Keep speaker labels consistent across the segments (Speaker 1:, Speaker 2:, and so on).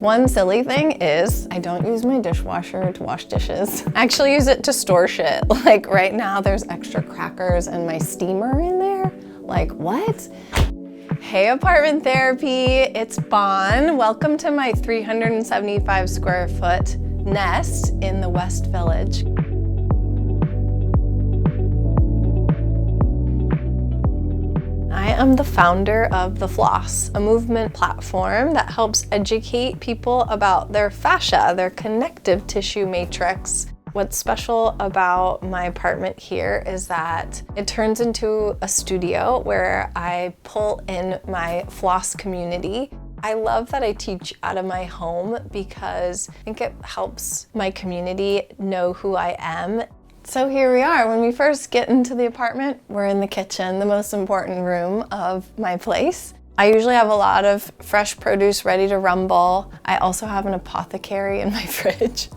Speaker 1: One silly thing is I don't use my dishwasher to wash dishes. I actually use it to store shit. Like right now there's extra crackers and my steamer in there. Like what? Hey apartment therapy, it's Bon. Welcome to my 375 square foot nest in the West Village. I am the founder of The Floss, a movement platform that helps educate people about their fascia, their connective tissue matrix. What's special about my apartment here is that it turns into a studio where I pull in my floss community. I love that I teach out of my home because I think it helps my community know who I am. So here we are. When we first get into the apartment, we're in the kitchen, the most important room of my place. I usually have a lot of fresh produce ready to rumble. I also have an apothecary in my fridge,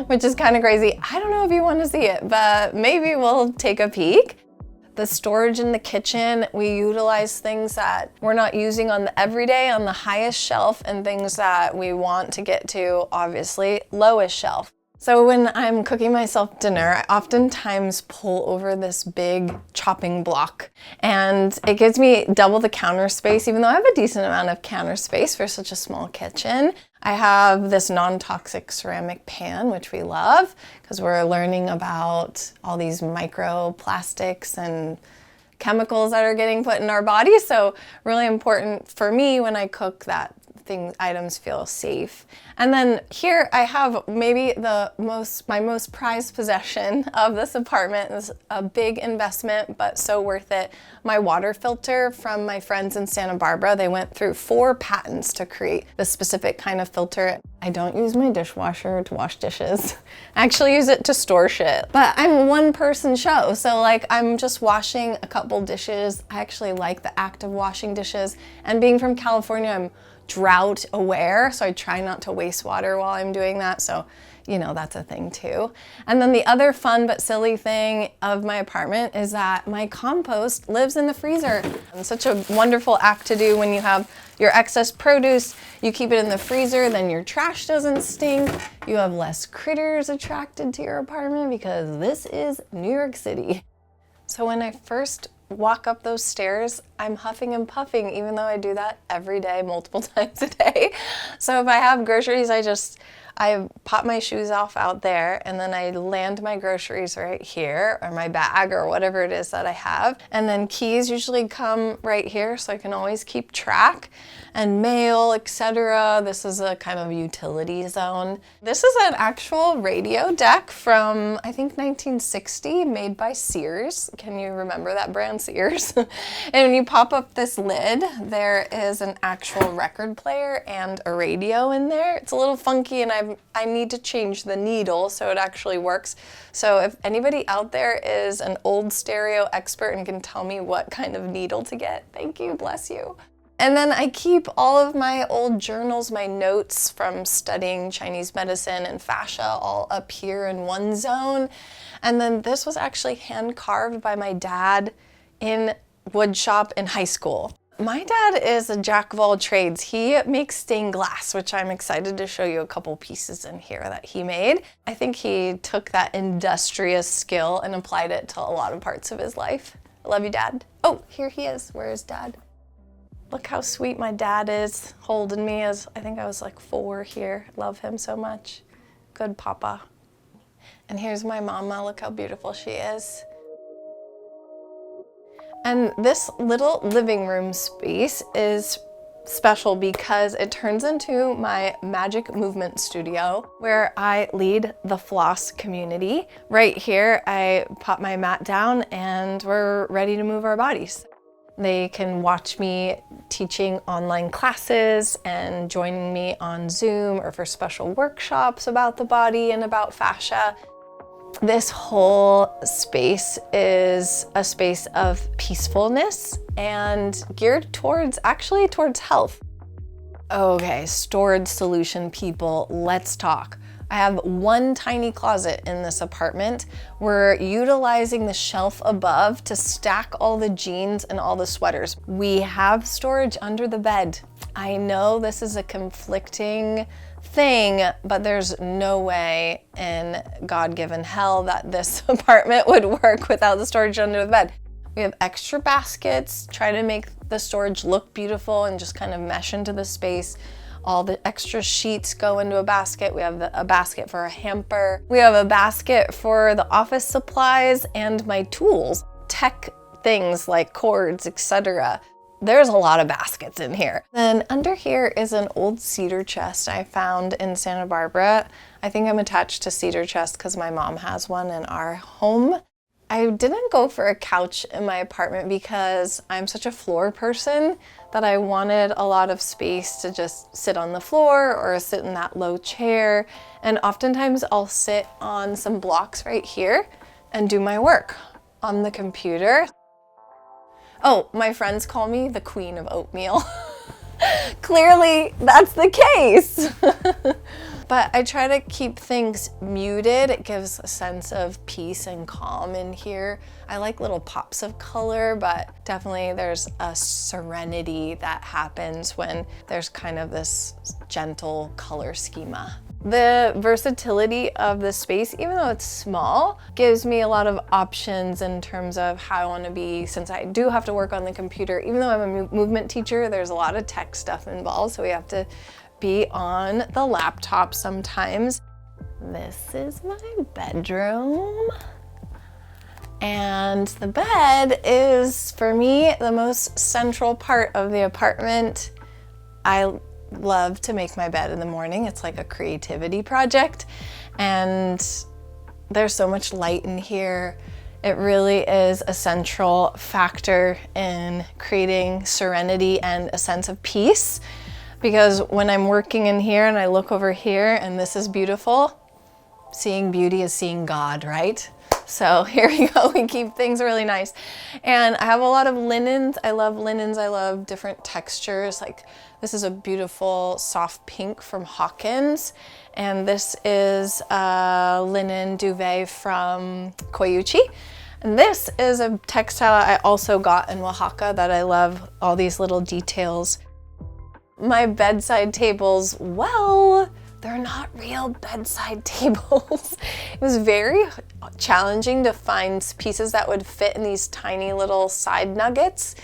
Speaker 1: which is kind of crazy. I don't know if you want to see it, but maybe we'll take a peek. The storage in the kitchen, we utilize things that we're not using on the everyday, on the highest shelf, and things that we want to get to, obviously, lowest shelf. So when I'm cooking myself dinner, I oftentimes pull over this big chopping block and it gives me double the counter space, even though I have a decent amount of counter space for such a small kitchen. I have this non-toxic ceramic pan, which we love because we're learning about all these microplastics and chemicals that are getting put in our body. So really important for me when I cook that items feel safe. And then here I have maybe my most prized possession of this apartment. Is a big investment, but so worth it. My water filter from my friends in Santa Barbara. They went through 4 patents to create this specific kind of filter. I don't use my dishwasher to wash dishes. I actually use it to store shit. But I'm a one-person show, so like I'm just washing a couple dishes. I actually like the act of washing dishes. And being from California, I'm drought aware, so I try not to waste water while I'm doing that, so you know that's a thing too. And then the other fun but silly thing of my apartment is that my compost lives in the freezer. And such a wonderful act to do when you have your excess produce, you keep it in the freezer, then your trash doesn't stink, you have less critters attracted to your apartment because this is New York City. So when I first walk up those stairs, I'm huffing and puffing, even though I do that every day, multiple times a day. So if I have groceries, I pop my shoes off out there and then I land my groceries right here, or my bag, or whatever it is that I have. And then keys usually come right here, so I can always keep track. And mail, etc. This is a kind of utility zone. This is an actual radio deck from, I think, 1960, made by Sears. Can you remember that brand, Sears? And when you pop up this lid, there is an actual record player and a radio in there. It's a little funky and I need to change the needle so it actually works. So if anybody out there is an old stereo expert and can tell me what kind of needle to get, thank you, bless you. And then I keep all of my old journals, my notes from studying Chinese medicine and fascia all up here in one zone. And then this was actually hand carved by my dad in wood shop in high school. My dad is a jack of all trades. He makes stained glass, which I'm excited to show you a couple pieces in here that he made. I think he took that industrious skill and applied it to a lot of parts of his life. I love you, Dad. Oh, here he is. Where is Dad? Look how sweet my dad is, holding me as I think I was like 4 here. Love him so much. Good papa. And here's my mama. Look how beautiful she is. And this little living room space is special because it turns into my magic movement studio where I lead the floss community. Right here, I pop my mat down and we're ready to move our bodies. They can watch me teaching online classes and joining me on Zoom or for special workshops about the body and about fascia. This whole space is a space of peacefulness and geared towards health. Okay, storage solution people, let's talk. I have one tiny closet in this apartment. We're utilizing the shelf above to stack all the jeans and all the sweaters. We have storage under the bed. I know this is a conflicting thing, but there's no way in God-given hell that this apartment would work without the storage under the bed. We have extra baskets, try to make the storage look beautiful and just kind of mesh into the space. All the extra sheets go into a basket. We have a basket for a hamper. We have a basket for the office supplies and my tools, tech things like cords, etc. There's a lot of baskets in here. Then under here is an old cedar chest I found in Santa Barbara. I think I'm attached to cedar chest because my mom has one in our home. I didn't go for a couch in my apartment because I'm such a floor person that I wanted a lot of space to just sit on the floor or sit in that low chair. And oftentimes I'll sit on some blocks right here and do my work on the computer. Oh, my friends call me the queen of oatmeal. Clearly, that's the case. But I try to keep things muted. It gives a sense of peace and calm in here. I like little pops of color, but definitely there's a serenity that happens when there's kind of this gentle color schema. The versatility of the space, even though it's small, gives me a lot of options in terms of how I want to be, since I do have to work on the computer. Even though I'm a movement teacher, there's a lot of tech stuff involved, so we have to be on the laptop sometimes. This is my bedroom. And the bed is, for me, the most central part of the apartment. I love to make my bed in the morning. It's like a creativity project. And there's so much light in here. It really is a central factor in creating serenity and a sense of peace. Because when I'm working in here and I look over here and this is beautiful, seeing beauty is seeing God, right? So here we go, we keep things really nice. And I have a lot of linens. I love linens, I love different textures. Like this is a beautiful soft pink from Hawkins. And this is a linen duvet from Koyuchi. And this is a textile I also got in Oaxaca that I love, all these little details. My bedside tables, well, they're not real bedside tables. It was very challenging to find pieces that would fit in these tiny little side nuggets.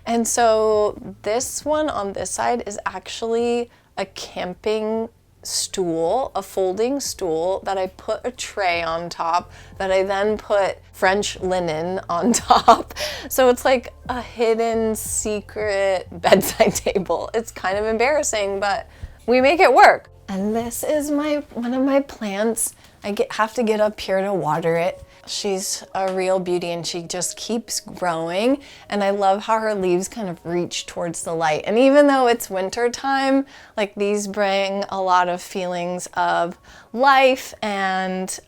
Speaker 1: And so this one on this side is actually a camping stool, a folding stool that I put a tray on top that I then put French linen on top. So it's like a hidden secret bedside table. It's kind of embarrassing, but we make it work. And this is one of my plants. I have to get up here to water it. She's a real beauty and she just keeps growing. And I love how her leaves kind of reach towards the light. And even though it's winter time, like these bring a lot of feelings of life and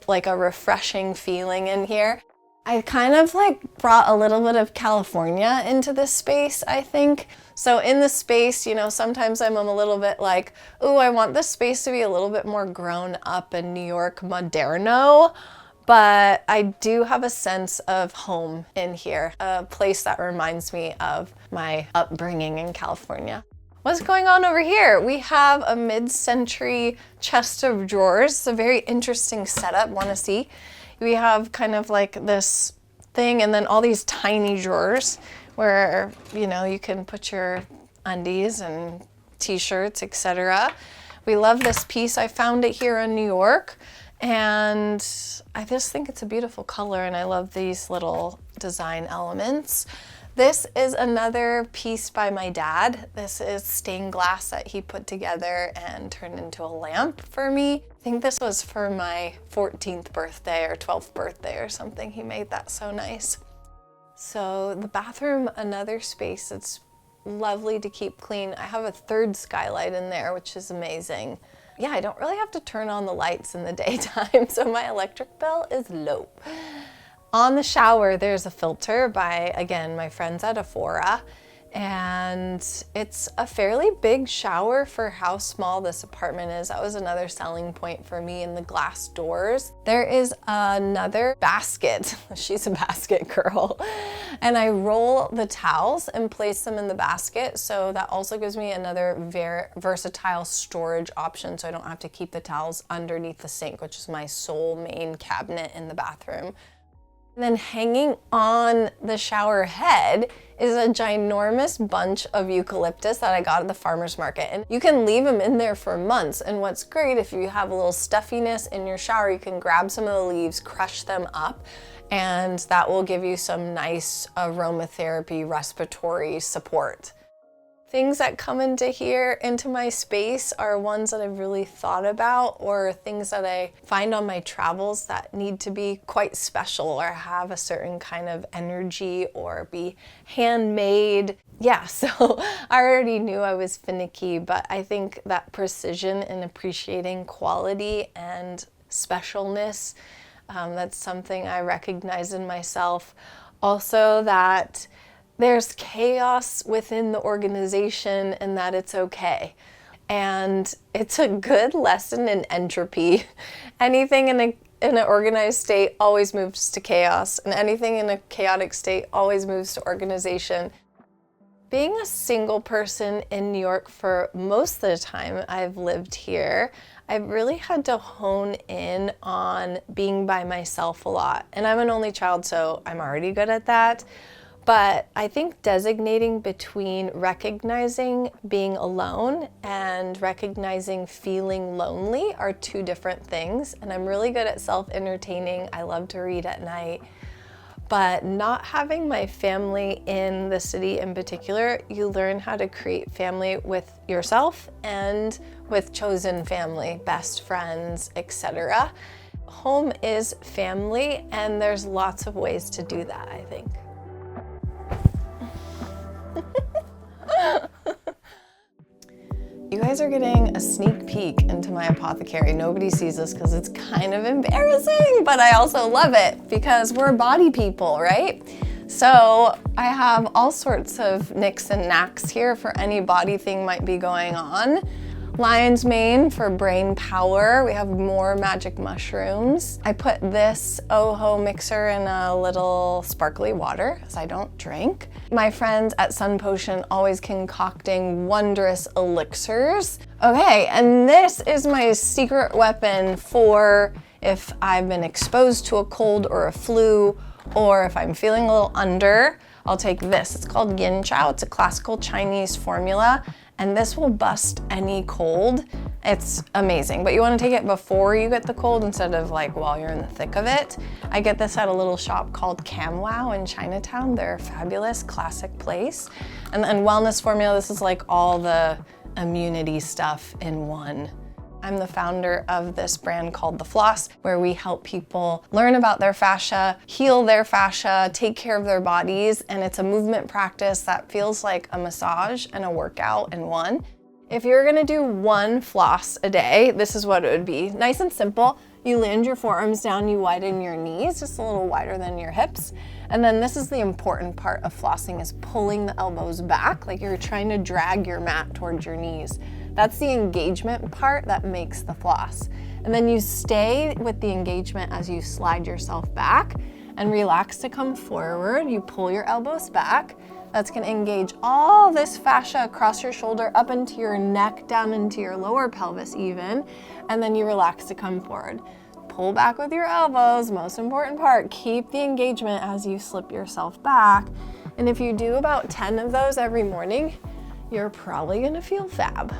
Speaker 1: like a refreshing feeling in here. I kind of like brought a little bit of California into this space, I think. So in the space, you know, sometimes I'm a little bit like, ooh, I want this space to be a little bit more grown up and New York moderno. But I do have a sense of home in here, a place that reminds me of my upbringing in California. What's going on over here? We have a mid-century chest of drawers. It's a very interesting setup, want to see? We have kind of like this thing and then all these tiny drawers where, you know, you can put your undies and t-shirts, etc. We love this piece. I found it here in New York. And I just think it's a beautiful color and I love these little design elements. This is another piece by my dad. This is stained glass that he put together and turned into a lamp for me. I think this was for my 14th birthday or 12th birthday or something. He made that so nice. So the bathroom, another space that's lovely to keep clean. I have a third skylight in there, which is amazing. Yeah, I don't really have to turn on the lights in the daytime, so my electric bill is low. On the shower, there's a filter by, again, my friends at Aphora. And it's a fairly big shower for how small this apartment is. That was another selling point for me in the glass doors. There is another basket. She's a basket girl. And I roll the towels and place them in the basket. So that also gives me another very versatile storage option. So I don't have to keep the towels underneath the sink, which is my sole main cabinet in the bathroom. And then hanging on the shower head is a ginormous bunch of eucalyptus that I got at the farmer's market. And you can leave them in there for months. And what's great, if you have a little stuffiness in your shower, you can grab some of the leaves, crush them up, and that will give you some nice aromatherapy, respiratory support. Things that come into my space are ones that I've really thought about, or things that I find on my travels that need to be quite special or have a certain kind of energy or be handmade. Yeah, so I already knew I was finicky, but I think that precision in appreciating quality and specialness, that's something I recognize in myself. Also that there's chaos within the organization and that it's okay. And it's a good lesson in entropy. Anything in an organized state always moves to chaos, and anything in a chaotic state always moves to organization. Being a single person in New York for most of the time I've lived here, I've really had to hone in on being by myself a lot. And I'm an only child, so I'm already good at that. But I think designating between recognizing being alone and recognizing feeling lonely are two different things. And I'm really good at self-entertaining. I love to read at night. But not having my family in the city in particular, you learn how to create family with yourself and with chosen family, best friends, etc. Home is family, and there's lots of ways to do that, I think. You guys are getting a sneak peek into my apothecary. Nobody sees this because it's kind of embarrassing, but I also love it because we're body people, right? So I have all sorts of nicks and knacks here for any body thing might be going on. Lion's mane for brain power. We have more magic mushrooms. I put this Oho mixer in a little sparkly water because I don't drink. My friends at Sun Potion always concocting wondrous elixirs. Okay, and this is my secret weapon for if I've been exposed to a cold or a flu, or if I'm feeling a little under, I'll take this. It's called Yin Chow. It's a classical Chinese formula, and this will bust any cold. It's amazing, but you want to take it before you get the cold instead of like while you're in the thick of it. I get this at a little shop called CamWow in Chinatown. They're a fabulous classic place. And then wellness formula, this is like all the immunity stuff in one. I'm the founder of this brand called The Floss, where we help people learn about their fascia, heal their fascia, take care of their bodies, and it's a movement practice that feels like a massage and a workout in one. If you're gonna do one floss a day, this is what it would be. Nice and simple. You land your forearms down, you widen your knees, just a little wider than your hips. And then this is the important part of flossing, is pulling the elbows back, like you're trying to drag your mat towards your knees. That's the engagement part that makes the floss. And then you stay with the engagement as you slide yourself back and relax to come forward. You pull your elbows back. That's gonna engage all this fascia across your shoulder, up into your neck, down into your lower pelvis even. And then you relax to come forward. Pull back with your elbows, most important part. Keep the engagement as you slip yourself back. And if you do about 10 of those every morning, you're probably gonna feel fab.